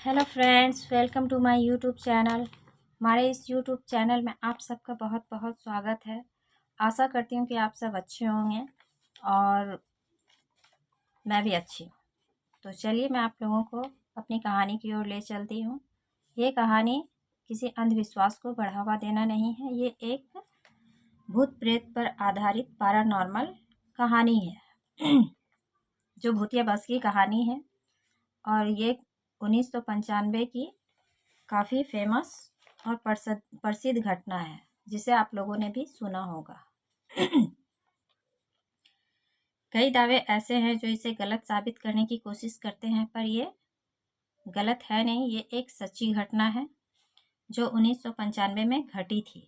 Hello friends, welcome to my YouTube channel. हमारे इस YouTube channel में आप सबका बहुत बहुत स्वागत है। आशा करती हूँ कि आप सब अच्छे होंगे और मैं भी अच्छी हूँ। तो चलिए मैं आप लोगों को अपनी कहानी की ओर ले चलती हूँ। ये कहानी किसी अंधविश्वास को बढ़ावा देना नहीं है, ये एक भूत प्रेत पर आधारित पैरानॉर्मल कहानी है जो भूतिया बस की कहानी है। और ये 1995 की काफ़ी फेमस और प्रसिद्ध घटना है जिसे आप लोगों ने भी सुना होगा। कई दावे ऐसे हैं जो इसे गलत साबित करने की कोशिश करते हैं, पर ये गलत है नहीं, ये एक सच्ची घटना है जो 1995 में घटी थी।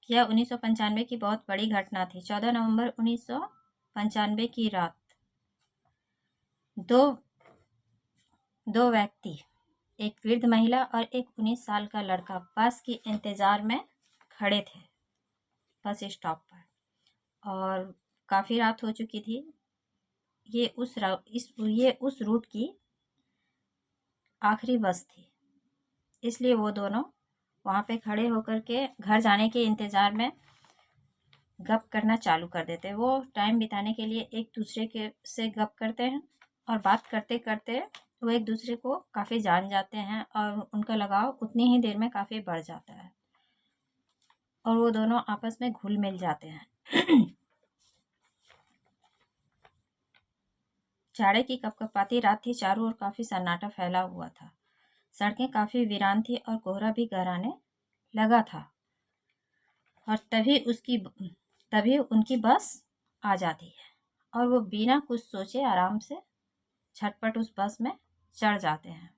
यह 1995 की बहुत बड़ी घटना थी। 14 नवंबर 1995 की रात दो व्यक्ति, एक वृद्ध महिला और एक 19 साल का लड़का बस के इंतजार में खड़े थे बस स्टॉप पर। और काफ़ी रात हो चुकी थी। ये उस रूट की आखिरी बस थी, इसलिए वो दोनों वहाँ पे खड़े होकर के घर जाने के इंतज़ार में गप करना चालू कर देते। वो टाइम बिताने के लिए एक दूसरे के से गप करते हैं और बात करते करते वो एक दूसरे को काफ़ी जान जाते हैं और उनका लगाव उतनी ही देर में काफ़ी बढ़ जाता है और वो दोनों आपस में घुल मिल जाते हैं। जाड़े की कपकपाती रात थी, चारों ओर काफ़ी सन्नाटा फैला हुआ था। सड़कें काफ़ी वीरान थी और कोहरा भी गहराने लगा था। और तभी उनकी बस आ जाती है और वो बिना कुछ सोचे आराम से झटपट उस बस में चढ़ जाते हैं।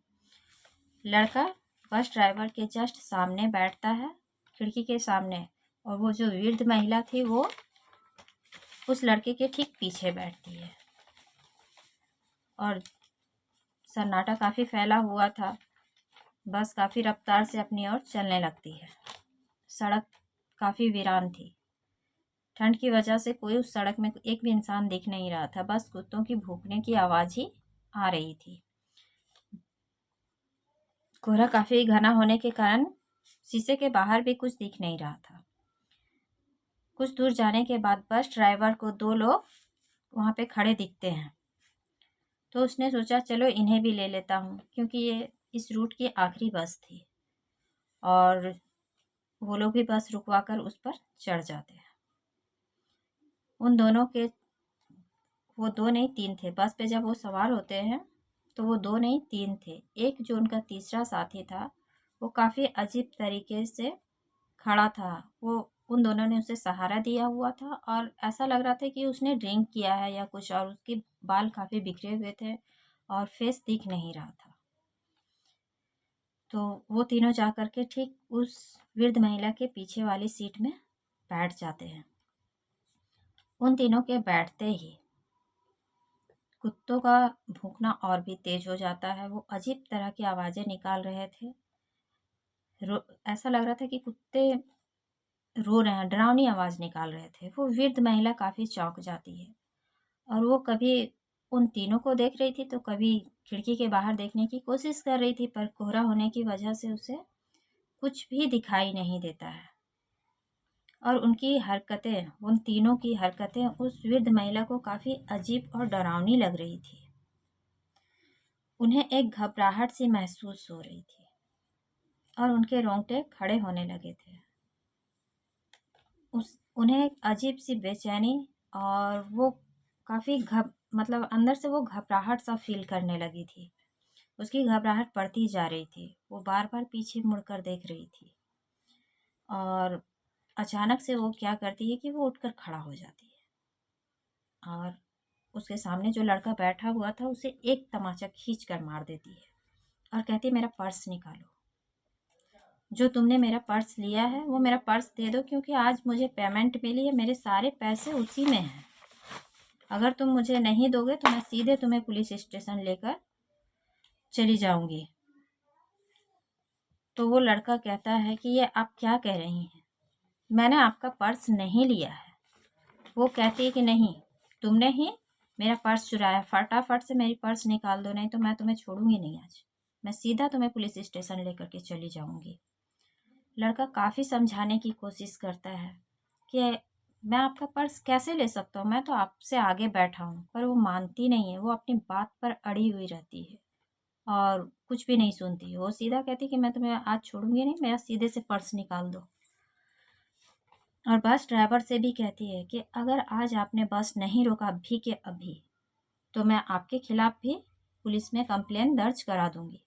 लड़का बस ड्राइवर के जस्ट सामने बैठता है, खिड़की के सामने, और वो जो वृद्ध महिला थी वो उस लड़के के ठीक पीछे बैठती है। और सन्नाटा काफ़ी फैला हुआ था। बस काफ़ी रफ्तार से अपनी ओर चलने लगती है। सड़क काफ़ी वीरान थी। ठंड की वजह से कोई उस सड़क में एक भी इंसान दिख नहीं रहा था, बस कुत्तों की भौंकने की आवाज़ ही आ रही थी। कोहरा काफ़ी घना होने के कारण शीशे के बाहर भी कुछ दिख नहीं रहा था। कुछ दूर जाने के बाद बस ड्राइवर को दो लोग वहाँ पे खड़े दिखते हैं, तो उसने सोचा चलो इन्हें भी ले लेता हूँ, क्योंकि ये इस रूट की आखिरी बस थी। और वो लोग भी बस रुकवा कर उस पर चढ़ जाते हैं। उन दोनों के वो दो नहीं तीन थे। बस पे जब वो सवार होते हैं तो वो दो नहीं तीन थे। एक जो उनका तीसरा साथी था वो काफ़ी अजीब तरीके से खड़ा था। वो उन दोनों ने उसे सहारा दिया हुआ था और ऐसा लग रहा था कि उसने ड्रिंक किया है या कुछ, और उसके बाल काफ़ी बिखरे हुए थे और फेस दिख नहीं रहा था। तो वो तीनों जा कर के ठीक उस वृद्ध महिला के पीछे वाली सीट में बैठ जाते हैं। उन तीनों के बैठते ही कुत्तों का भौंकना और भी तेज हो जाता है। वो अजीब तरह की आवाज़ें निकाल रहे थे। ऐसा लग रहा था कि कुत्ते रो रहे हैं, डरावनी आवाज़ निकाल रहे थे। वो वृद्ध महिला काफ़ी चौंक जाती है और वो कभी उन तीनों को देख रही थी तो कभी खिड़की के बाहर देखने की कोशिश कर रही थी, पर कोहरा होने की वजह से उसे कुछ भी दिखाई नहीं देता है। और उन तीनों की हरकतें उस वृद्ध महिला को काफ़ी अजीब और डरावनी लग रही थी। उन्हें एक घबराहट सी महसूस हो रही थी और उनके रोंगटे खड़े होने लगे थे। उन्हें एक अजीब सी बेचैनी और वो काफ़ी मतलब अंदर से वो घबराहट सा फील करने लगी थी। उसकी घबराहट बढ़ती जा रही थी। वो बार बार पीछे मुड़कर देख रही थी और अचानक से वो क्या करती है कि वो उठकर खड़ा हो जाती है और उसके सामने जो लड़का बैठा हुआ था उसे एक तमाचा खींच कर मार देती है और कहती है मेरा पर्स निकालो। जो तुमने मेरा पर्स लिया है वो मेरा पर्स दे दो, क्योंकि आज मुझे पेमेंट मिली है, मेरे सारे पैसे उसी में हैं। अगर तुम मुझे नहीं दोगे तो मैं सीधे तुम्हें पुलिस स्टेशन लेकर चली जाऊंगी। तो वो लड़का कहता है कि ये आप क्या कह रही हैं, मैंने आपका पर्स नहीं लिया है। वो कहती है कि नहीं, तुमने ही मेरा पर्स चुराया, फटाफट से मेरी पर्स निकाल दो, नहीं तो मैं तुम्हें छोड़ूंगी नहीं आज। मैं सीधा तुम्हें पुलिस स्टेशन लेकर के चली जाऊंगी। लड़का काफ़ी समझाने की कोशिश करता है कि मैं आपका पर्स कैसे ले सकता हूँ, मैं तो आपसे आगे बैठा हूँ। पर वो मानती नहीं है, वो अपनी बात पर अड़ी हुई रहती है और कुछ भी नहीं सुनती। वो सीधा कहती कि मैं तुम्हें आज छोड़ूंगी नहीं, मेरा सीधे से पर्स निकाल दो। और बस ड्राइवर से भी कहती है कि अगर आज आपने बस नहीं रोका अभी के अभी, तो मैं आपके खिलाफ भी पुलिस में कंप्लेन दर्ज करा दूंगी।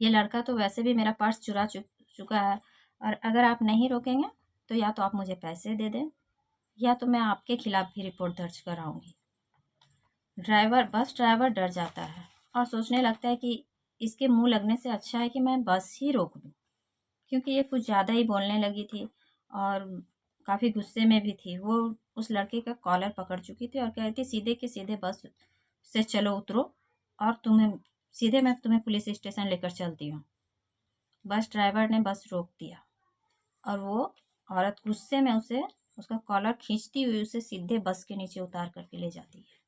ये लड़का तो वैसे भी मेरा पर्स चुरा चुका है, और अगर आप नहीं रोकेंगे तो या तो आप मुझे पैसे दे दें, या तो मैं आपके खिलाफ भी रिपोर्ट दर्ज कराऊंगी। बस ड्राइवर डर जाता है और सोचने लगता है कि इसके मुंह लगने से अच्छा है कि मैं बस ही रोक दूं, क्योंकि ये कुछ ज़्यादा ही बोलने लगी थी और काफ़ी गुस्से में भी थी। वो उस लड़के का कॉलर पकड़ चुकी थी और कह रही थी सीधे के सीधे बस से चलो, उतरो और तुम्हें सीधे मैं तुम्हें पुलिस स्टेशन लेकर चलती हूँ। बस ड्राइवर ने बस रोक दिया और वो औरत गुस्से में उसे उसका कॉलर खींचती हुई उसे सीधे बस के नीचे उतार करके ले जाती है।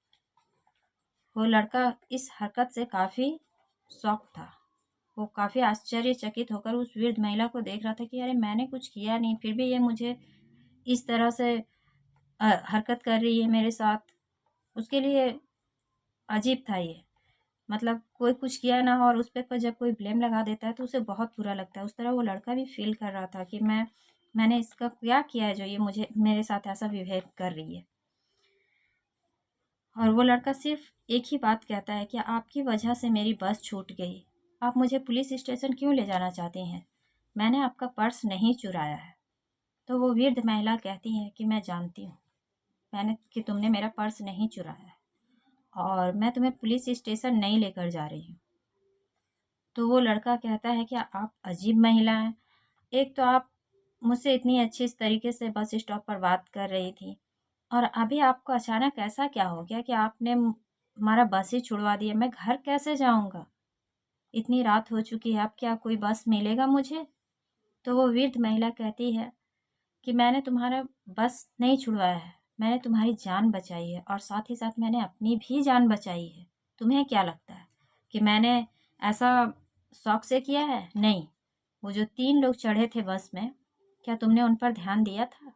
वो लड़का इस हरकत से काफ़ी शॉक था। वो काफ़ी आश्चर्यचकित होकर उस वृद्ध महिला को देख रहा था कि अरे मैंने कुछ किया नहीं, फिर भी ये मुझे इस तरह से हरकत कर रही है मेरे साथ। उसके लिए अजीब था ये। मतलब कोई कुछ किया ना हो और उस पे जब कोई ब्लेम लगा देता है तो उसे बहुत बुरा लगता है। उस तरह वो लड़का भी फील कर रहा था कि मैंने इसका क्या किया है जो ये मुझे मेरे साथ ऐसा बिहेव कर रही है। और वो लड़का सिर्फ एक ही बात कहता है कि आपकी वजह से मेरी बस छूट गई। आप मुझे पुलिस स्टेशन क्यों ले जाना चाहती हैं? मैंने आपका पर्स नहीं चुराया है। तो वो वृद्ध महिला कहती है कि मैं जानती हूँ कि तुमने मेरा पर्स नहीं चुराया है और मैं तुम्हें पुलिस स्टेशन नहीं लेकर जा रही हूँ। तो वो लड़का कहता है कि आप अजीब महिला हैं। एक तो आप मुझसे इतनी अच्छी इस तरीके से बस स्टॉप पर बात कर रही थी, और अभी आपको अचानक ऐसा क्या हो गया कि आपने हमारा बस ही छुड़वा दिया। मैं घर कैसे जाऊंगा? इतनी रात हो चुकी है, अब क्या कोई बस मिलेगा मुझे? तो वो वृद्ध महिला कहती है कि मैंने तुम्हारा बस नहीं छुड़वाया है, मैंने तुम्हारी जान बचाई है और साथ ही साथ मैंने अपनी भी जान बचाई है। तुम्हें क्या लगता है कि मैंने ऐसा शौक से किया है? नहीं। वो जो 3 लोग चढ़े थे बस में, क्या तुमने उन पर ध्यान दिया था?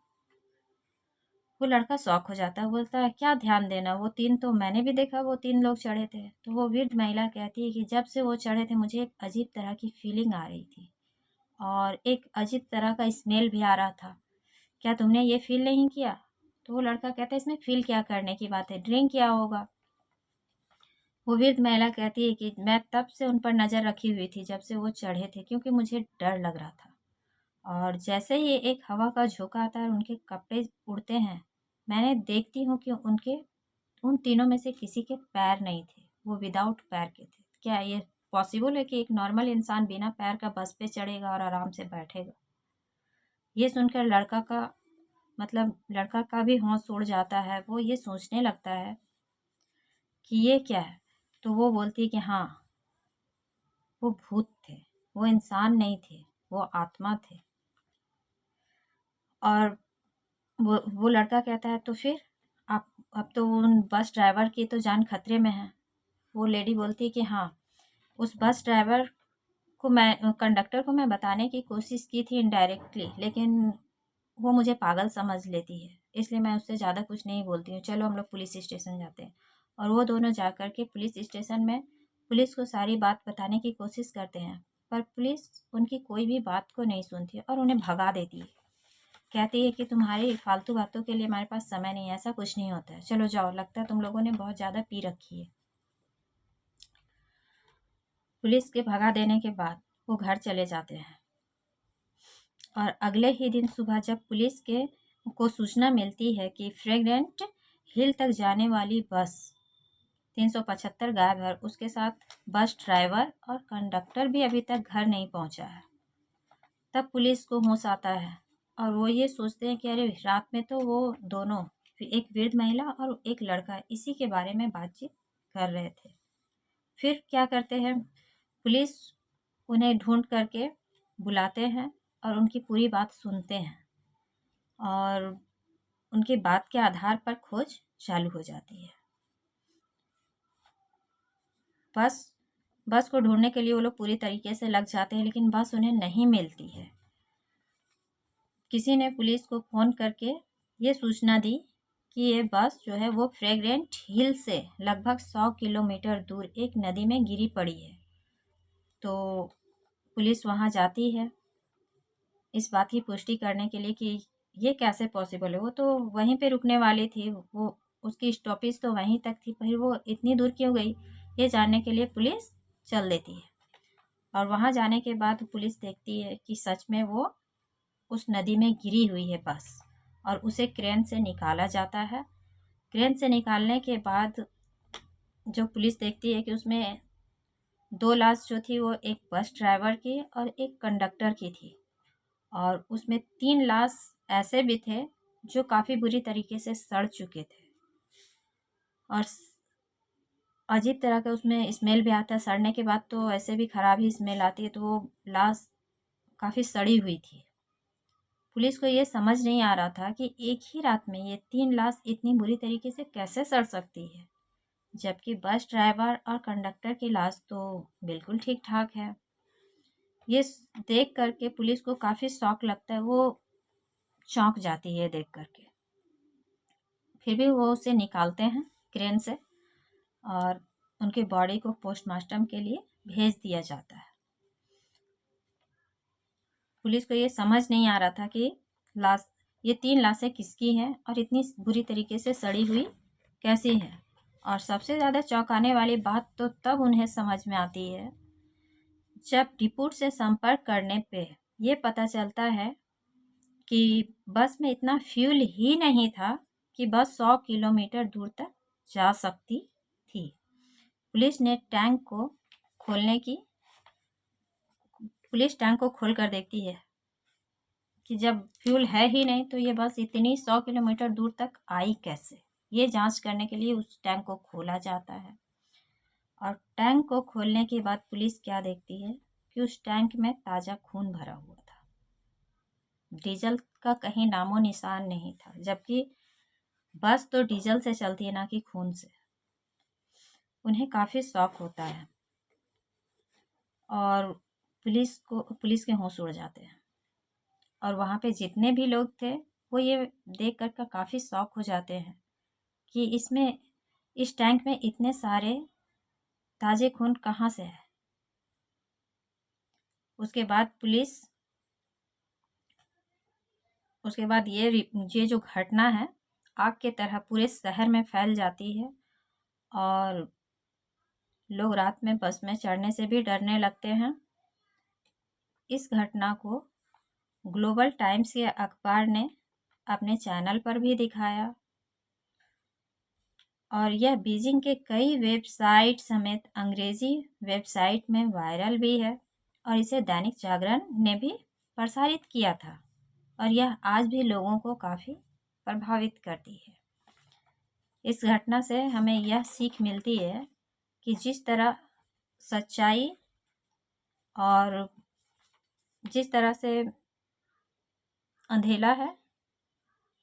वो लड़का शॉक हो जाता है, बोलता है क्या ध्यान देना, वो 3 तो मैंने भी देखा, वो 3 लोग चढ़े थे। तो वो वृद्ध महिला कहती है कि जब से वो चढ़े थे मुझे एक अजीब तरह की फीलिंग आ रही थी और एक अजीब तरह का स्मेल भी आ रहा था। क्या तुमने ये फ़ील नहीं किया? तो वो लड़का कहता है इसमें फ़ील क्या करने की बात है, ड्रिंक किया होगा। वो वृद्ध महिला कहती है कि मैं तब से उन पर नज़र रखी हुई थी जब से वो चढ़े थे, क्योंकि मुझे डर लग रहा था। और जैसे ही एक हवा का झोंका आता है और उनके कपड़े उड़ते हैं, मैंने देखती हूँ कि उनके उन तीनों में से किसी के पैर नहीं थे, वो विदाउट पैर के थे। क्या ये पॉसिबल है कि एक नॉर्मल इंसान बिना पैर का बस पे चढ़ेगा और आराम से बैठेगा? ये सुनकर लड़का का भी होश उड़ जाता है। वो ये सोचने लगता है कि ये क्या है? तो वो बोलती है कि हाँ, वो भूत थे, वो इंसान नहीं थे, वो आत्मा थे। और वो लड़का कहता है तो फिर आप अब तो उन बस ड्राइवर की तो जान खतरे में है। वो लेडी बोलती है कि हाँ, उस बस ड्राइवर को मैं कंडक्टर को मैं बताने की कोशिश की थी इनडायरेक्टली, लेकिन वो मुझे पागल समझ लेती है, इसलिए मैं उससे ज़्यादा कुछ नहीं बोलती हूँ। चलो हम लोग पुलिस स्टेशन जाते हैं। और वो दोनों जा कर के पुलिस स्टेशन में पुलिस को सारी बात बताने की कोशिश करते हैं, पर पुलिस उनकी कोई भी बात को नहीं सुनती और उन्हें भगा देती है। कहती है कि तुम्हारी फालतू बातों के लिए हमारे पास समय नहीं है, ऐसा कुछ नहीं होता है, चलो जाओ, लगता है तुम लोगों ने बहुत ज़्यादा पी रखी है। पुलिस के भगा देने के बाद वो घर चले जाते हैं। और अगले ही दिन सुबह जब पुलिस के को सूचना मिलती है कि फ्रेगरेंट हिल तक जाने वाली बस 375 गायब है, उसके साथ बस ड्राइवर और कंडक्टर भी अभी तक घर नहीं पहुंचा है, तब पुलिस को होश आता है और वो ये सोचते हैं कि अरे रात में तो वो दोनों, एक वृद्ध महिला और एक लड़का, इसी के बारे में बातचीत कर रहे थे। फिर क्या करते हैं, पुलिस उन्हें ढूंढ करके बुलाते हैं और उनकी पूरी बात सुनते हैं और उनकी बात के आधार पर खोज चालू हो जाती है। बस को ढूंढने के लिए वो लोग पूरी तरीके से लग जाते हैं, लेकिन बस उन्हें नहीं मिलती है। किसी ने पुलिस को फ़ोन करके ये सूचना दी कि ये बस जो है वो फ्रेग्रेंट हिल से लगभग 100 किलोमीटर दूर एक नदी में गिरी पड़ी है। तो पुलिस वहाँ जाती है इस बात की पुष्टि करने के लिए कि ये कैसे पॉसिबल है। वो तो वहीं पे रुकने वाली थी, वो उसकी स्टॉपेज तो वहीं तक थी, फिर वो इतनी दूर क्यों गई, ये जानने के लिए पुलिस चल देती है। और वहाँ जाने के बाद पुलिस देखती है कि सच में वो उस नदी में गिरी हुई है बस, और उसे क्रेन से निकाला जाता है। क्रेन से निकालने के बाद जो पुलिस देखती है कि उसमें 2 लाश जो थी वो एक बस ड्राइवर की और एक कंडक्टर की थी, और उसमें 3 लाश ऐसे भी थे जो काफ़ी बुरी तरीके से सड़ चुके थे और अजीब तरह का उसमें स्मेल भी आता है। सड़ने के बाद तो ऐसे भी ख़राब ही स्मेल आती है, तो वो लाश काफ़ी सड़ी हुई थी। पुलिस को ये समझ नहीं आ रहा था कि एक ही रात में ये 3 लाश इतनी बुरी तरीके से कैसे सड़ सकती है, जबकि बस ड्राइवर और कंडक्टर की लाश तो बिल्कुल ठीक ठाक है। ये देख करके पुलिस को काफ़ी शौक लगता है, वो चौंक जाती है देख करके। फिर भी वो उसे निकालते हैं क्रेन से और उनकी बॉडी को पोस्टमार्टम के लिए भेज दिया जाता है। पुलिस को ये समझ नहीं आ रहा था कि ये 3 लाशें किसकी हैं और इतनी बुरी तरीके से सड़ी हुई कैसी है। और सबसे ज़्यादा चौंकाने वाली बात तो तब उन्हें समझ में आती है जब डिपोट से संपर्क करने पे ये पता चलता है कि बस में इतना फ्यूल ही नहीं था कि बस 100 किलोमीटर दूर तक जा सकती थी। पुलिस टैंक को खोल कर देखती है कि जब फ्यूल है ही नहीं तो ये बस इतनी 100 किलोमीटर दूर तक आई कैसे। ये जांच करने के लिए उस टैंक को खोला जाता है, और टैंक को खोलने के बाद पुलिस क्या देखती है कि उस टैंक में ताज़ा खून भरा हुआ था। डीजल का कहीं नामो निशान नहीं था, जबकि बस तो डीजल से चलती है ना कि खून से। उन्हें काफ़ी शौक होता है और पुलिस के होश उड़ जाते हैं, और वहाँ पे जितने भी लोग थे वो ये देख कर काफ़ी शौक हो जाते हैं कि इस टैंक में इतने सारे ताज़े खून कहाँ से है। उसके बाद ये जो घटना है आग के तरह पूरे शहर में फैल जाती है, और लोग रात में बस में चढ़ने से भी डरने लगते हैं। इस घटना को ग्लोबल टाइम्स के अखबार ने अपने चैनल पर भी दिखाया, और यह बीजिंग के कई वेबसाइट समेत अंग्रेजी वेबसाइट में वायरल भी है, और इसे दैनिक जागरण ने भी प्रसारित किया था, और यह आज भी लोगों को काफ़ी प्रभावित करती है। इस घटना से हमें यह सीख मिलती है कि जिस तरह सच्चाई और जिस तरह से अंधेला है,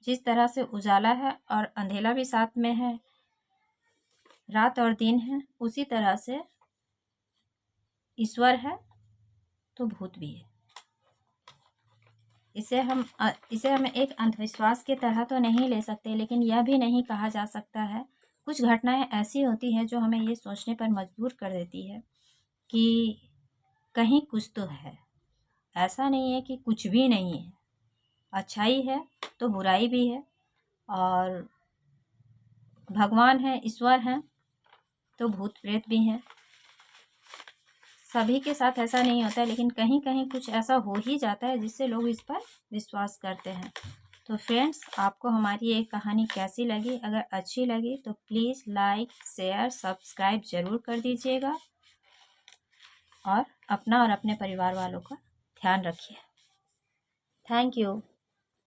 जिस तरह से उजाला है और अंधेला भी साथ में है, रात और दिन है, उसी तरह से ईश्वर है तो भूत भी है। इसे हम एक अंधविश्वास की तरह तो नहीं ले सकते, लेकिन यह भी नहीं कहा जा सकता है। कुछ घटनाएं ऐसी होती हैं जो हमें ये सोचने पर मजबूर कर देती है कि कहीं कुछ तो है। ऐसा नहीं है कि कुछ भी नहीं है, अच्छाई है तो बुराई भी है, और भगवान है, ईश्वर हैं तो भूत प्रेत भी हैं। सभी के साथ ऐसा नहीं होता है, लेकिन कहीं कहीं कुछ ऐसा हो ही जाता है जिससे लोग इस पर विश्वास करते हैं। तो फ्रेंड्स, आपको हमारी ये कहानी कैसी लगी? अगर अच्छी लगी तो प्लीज़ लाइक, शेयर, सब्सक्राइब ज़रूर कर दीजिएगा, और अपना और अपने परिवार वालों का ध्यान रखिए। Thank you.